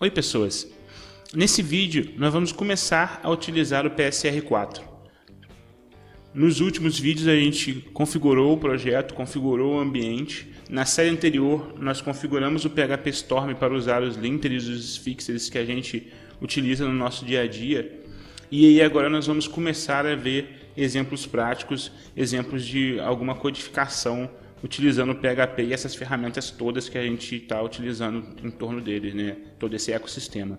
Oi pessoas, nesse vídeo nós vamos começar a utilizar o PSR4. Nos últimos vídeos a gente configurou o projeto, configurou o ambiente. Na série anterior nós configuramos o PHP Storm para usar os linters e os fixers que a gente utiliza no nosso dia a dia. E aí agora nós vamos começar a ver exemplos práticos, exemplos de alguma codificação utilizando o PHP e essas ferramentas todas que a gente está utilizando em torno dele, né? Todo esse ecossistema.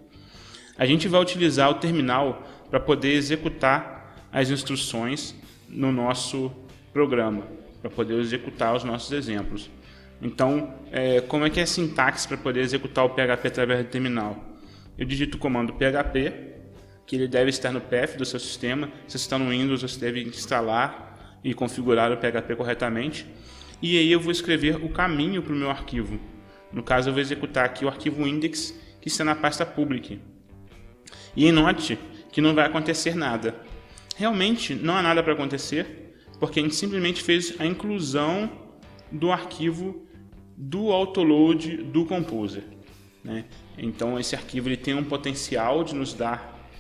A gente vai utilizar o terminal para poder executar as instruções no nosso programa, para poder executar os nossos exemplos. Então, como é que é a sintaxe para poder executar o PHP através do terminal? Eu digito o comando PHP, que ele deve estar no path do seu sistema. Se você está no Windows, você deve instalar e configurar o PHP corretamente. E aí eu vou escrever o caminho para o meu arquivo. No caso, eu vou executar aqui o arquivo index, que está na pasta public. E note que não vai acontecer nada. Realmente não há nada para acontecer, porque a gente simplesmente fez a inclusão do arquivo do autoload do Composer, né? Então esse arquivo ele tem um potencial de nos dar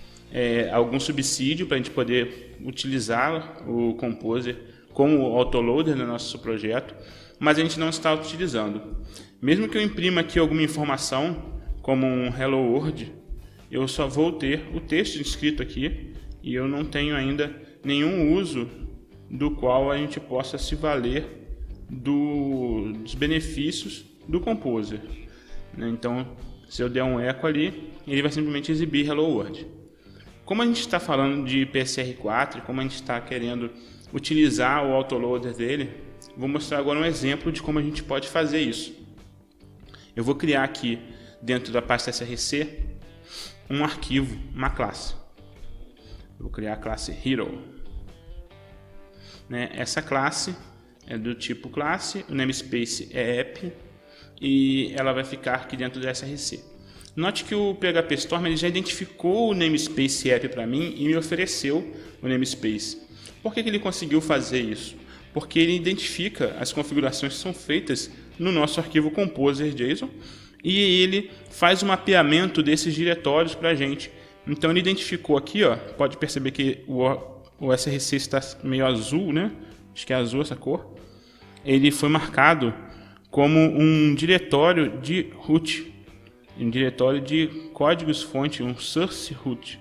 algum subsídio para a gente poder utilizar o Composer como autoloader no nosso projeto, mas a gente não está utilizando. Mesmo que eu imprima aqui alguma informação, como um Hello World, eu só vou ter o texto escrito aqui e eu não tenho ainda nenhum uso do qual a gente possa se valer dos benefícios do Composer. Então, se eu der um eco ali, ele vai simplesmente exibir Hello World. Como a gente está falando de PSR4, como a gente está querendo utilizar o autoloader dele, vou mostrar agora um exemplo de como a gente pode fazer isso. Eu vou criar aqui dentro da pasta src um arquivo, uma classe. Vou criar a classe Hero. Essa classe é do tipo classe, o namespace é app e ela vai ficar aqui dentro da src. Note que o PHP Storm ele já identificou o namespace app para mim e me ofereceu o namespace. Por que ele conseguiu fazer isso? Porque ele identifica as configurações que são feitas no nosso arquivo Composer.json e ele faz o mapeamento desses diretórios para a gente. Então ele identificou aqui, ó, pode perceber que o src está meio azul, né? Acho que é azul essa cor. Ele foi marcado como um diretório de root, um diretório de códigos-fonte, um source root.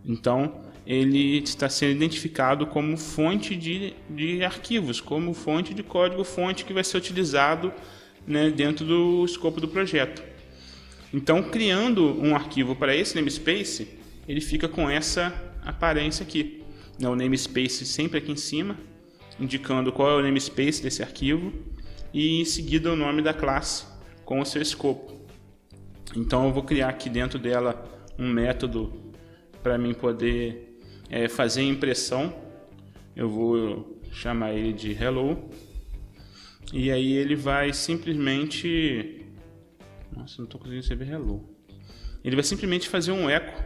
Então ele está sendo identificado como fonte de arquivos, como fonte de código-fonte que vai ser utilizado, né, dentro do escopo do projeto. Então, criando um arquivo para esse namespace, ele fica com essa aparência aqui. O namespace sempre aqui em cima, indicando qual é o namespace desse arquivo e em seguida o nome da classe com o seu escopo. Então eu vou criar aqui dentro dela um método para mim poder fazer impressão. Eu vou chamar ele de hello e aí ele vai simplesmente, nossa, não estou conseguindo escrever hello. Ele vai simplesmente fazer um eco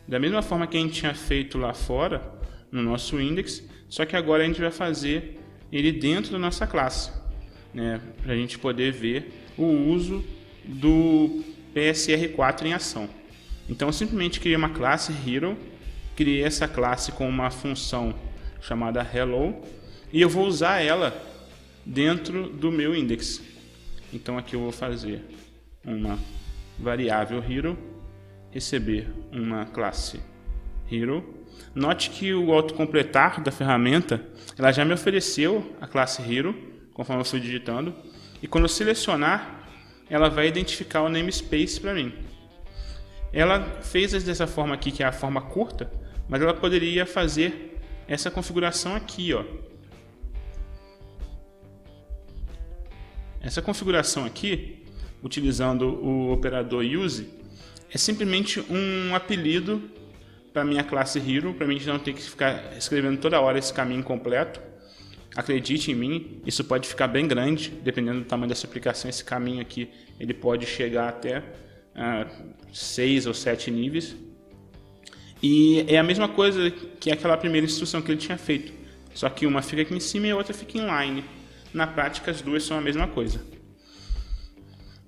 da mesma forma que a gente tinha feito lá fora no nosso index, só que agora a gente vai fazer ele dentro da nossa classe, né, para a gente poder ver o uso do PSR4 em ação. Então eu simplesmente criei uma classe Hero, criei essa classe com uma função chamada hello e eu vou usar ela dentro do meu index. Então aqui eu vou fazer uma variável Hero, receber uma classe Hero. Note que o autocompletar da ferramenta ela já me ofereceu a classe Hero conforme eu fui digitando, e quando eu selecionar ela vai identificar o namespace para mim. Ela fez dessa forma aqui, que é a forma curta, mas ela poderia fazer essa configuração aqui, ó. Essa configuração aqui, utilizando o operador use, é simplesmente um apelido para minha classe Hero, para mim não ter que ficar escrevendo toda hora esse caminho completo. Acredite em mim, isso pode ficar bem grande, dependendo do tamanho dessa aplicação. Esse caminho aqui ele pode chegar até 6 ou 7 níveis. E é a mesma coisa que aquela primeira instrução que ele tinha feito, só que uma fica aqui em cima e a outra fica inline. Na prática as duas são a mesma coisa.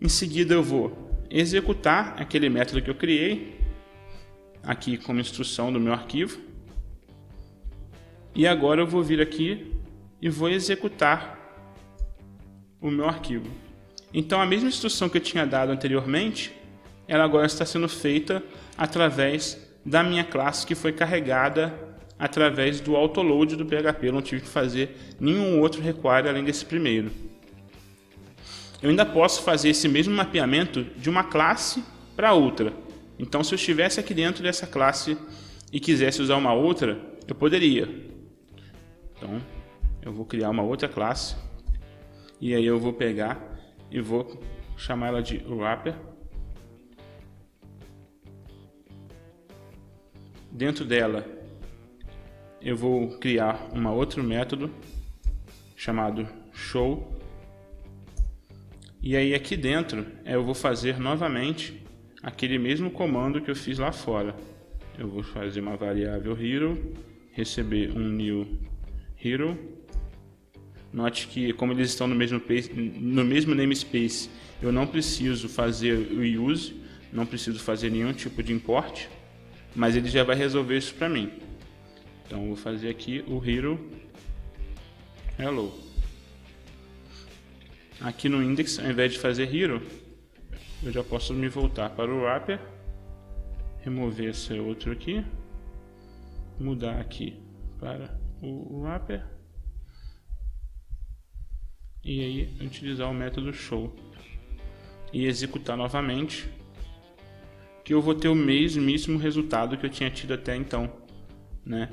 Em seguida eu vou executar aquele método que eu criei, aqui como instrução do meu arquivo. E agora eu vou vir aqui e vou executar o meu arquivo. Então a mesma instrução que eu tinha dado anteriormente, ela agora está sendo feita através da minha classe que foi carregada através do autoload do PHP. Eu não tive que fazer nenhum outro require além desse primeiro. Eu ainda posso fazer esse mesmo mapeamento de uma classe para outra. Então, se eu estivesse aqui dentro dessa classe e quisesse usar uma outra, eu poderia. Então, eu vou criar uma outra classe e aí eu vou pegar e vou chamar ela de wrapper. Dentro dela, eu vou criar um outro método chamado show. E aí aqui dentro eu vou fazer novamente aquele mesmo comando que eu fiz lá fora. Eu vou fazer uma variável hero, receber um new hero. Note que como eles estão no mesmo namespace, eu não preciso fazer o use, não preciso fazer nenhum tipo de import, mas ele já vai resolver isso para mim. Então eu vou fazer aqui o hero hello. Aqui no index, ao invés de fazer hero, eu já posso me voltar para o wrapper, remover esse outro aqui, mudar aqui para o wrapper e aí utilizar o método show e executar novamente, que eu vou ter o mesmíssimo resultado que eu tinha tido até então, né?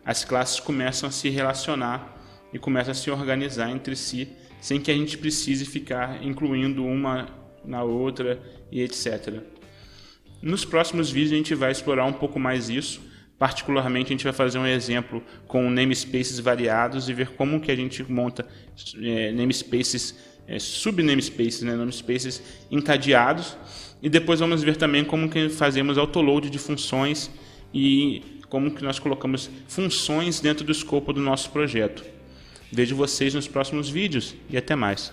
As classes começam a se relacionar e começam a se organizar entre si, sem que a gente precise ficar incluindo uma na outra e etc. Nos próximos vídeos a gente vai explorar um pouco mais isso. Particularmente a gente vai fazer um exemplo com namespaces variados e ver como que a gente monta namespaces, subnamespaces, né, namespaces encadeados. E depois vamos ver também como que fazemos autoload de funções e como que nós colocamos funções dentro do escopo do nosso projeto. Vejo vocês nos próximos vídeos e até mais.